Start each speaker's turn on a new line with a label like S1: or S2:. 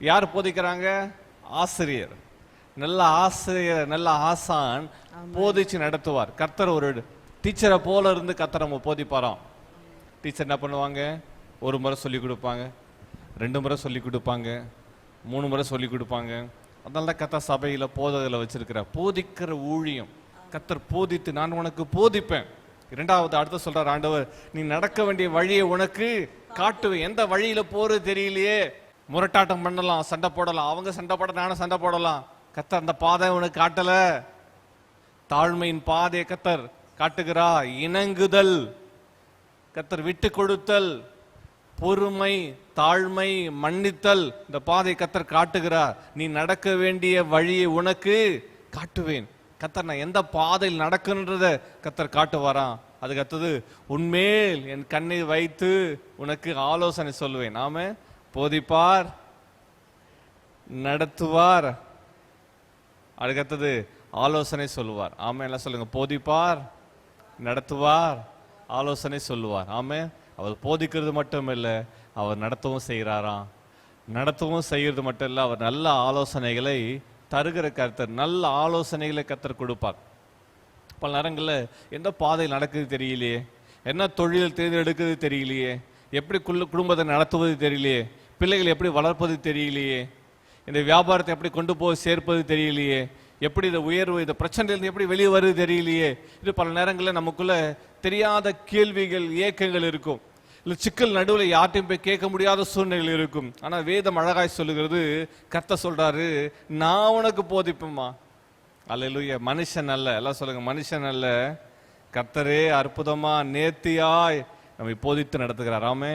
S1: யார் போதிக்கிறாங்க? ஆசிரியர். நல்ல ஆசிரியர், நல்ல ஆசான் போதிச்சு நடத்துவார். கர்த்தர் ஒரு டீச்சரை போல இருந்து கர்த்தர் நம்ம போதிப்பாராம். டீச்சர் என்ன பண்ணுவாங்க? ஒரு முறை சொல்லி கொடுப்பாங்க, 2 முறை சொல்லி கொடுப்பாங்க, 3 முறை சொல்லி கொடுப்பாங்க. அதனால தான் கர்த்தர் சபையில போதகர்களை வச்சிருக்கிறார். போதிக்கிற ஊழியம். கர்த்தர் போதித்து நான் உனக்கு போதிப்பேன். இரண்டாவது அடுத்து சொல்றார் ஆண்டவர், நீ நடக்க வேண்டிய வழியை உனக்கு காட்டுவேன். எந்த வழியில போறது தெரியலையே, முரட்டாட்டம் பண்ணலாம், சண்டை போடலாம், அவங்க சண்டை போட நானும் சண்டை போடலாம். கர்த்தர் அந்த பாதை உனக்கு காட்டல. தாழ்மையின் பாதையை கர்த்தர் காட்டுகிறா. இணங்குதல், கர்த்தர் விட்டு கொடுத்தல், பொறுமை, தாழ்மை, மன்னித்தல், இந்த பாதை கர்த்தர் காட்டுகிறார். நீ நடக்க வேண்டிய வழியை உனக்கு காட்டுவேன். கர்த்தர் நான் எந்த பாதையில் நடக்குன்றத கர்த்தர் காட்டுவாராம். அதுக்கு அடுத்தது, உன்மேல் என் கண்ணை வைத்து உனக்கு ஆலோசனை சொல்லுவேன். ஆமே, போதிப்பார், நடத்துவார், அதுக்கடுத்தது ஆலோசனை சொல்லுவார். ஆமே, எல்லாம் சொல்லுங்க. போதிப்பார், நடத்துவார், ஆலோசனை சொல்லுவார். ஆமே, அவர் போதிக்கிறது மட்டும் இல்லை, அவர் நடத்தவும் செய்கிறாராம். நடத்தவும் செய்கிறது மட்டும் இல்லை, அவர் நல்ல ஆலோசனைகளை தருகிற கர்த்தர். நல்ல ஆலோசனைகளை கர்த்தர் கொடுப்பார். பல நேரங்களில் எந்த பாதையில் நடக்குது தெரியலையே, என்ன தொழில் தேர்ந்தெடுக்கிறது தெரியலையே, எப்படி குடும்பத்தை நடத்துவது தெரியலையே, பிள்ளைகளை எப்படி வளர்ப்பது தெரியலையே, இந்த வியாபாரத்தை எப்படி கொண்டு போய் சேர்ப்பது தெரியலையே, எப்படி இந்த உயர்வு, இந்த பிரச்சனையிலிருந்து எப்படி வெளியே வருது தெரியலையே. இது பல நேரங்களில் நமக்குள்ள தெரியாத கேள்விகள், ஏக்கங்கள் இருக்கும். இல்லை சிக்கல் நடுவில் யார்ட்டையும் போய் கேட்க முடியாத சூழ்நிலைகள் இருக்கும். ஆனால் வேதம் அழகாய் சொல்லுகிறது, கர்த்தர் சொல்றாரு, நான் உனக்கு போதிப்பேம்மா. அல்லேலூயா. மனுஷன் அல்ல, எல்லாம் சொல்லுங்க, மனுஷன் அல்ல, கர்த்தரே அற்புதமா நேர்த்தியாய் நம்மை போதித்து நடத்துகிறார். ஆமே.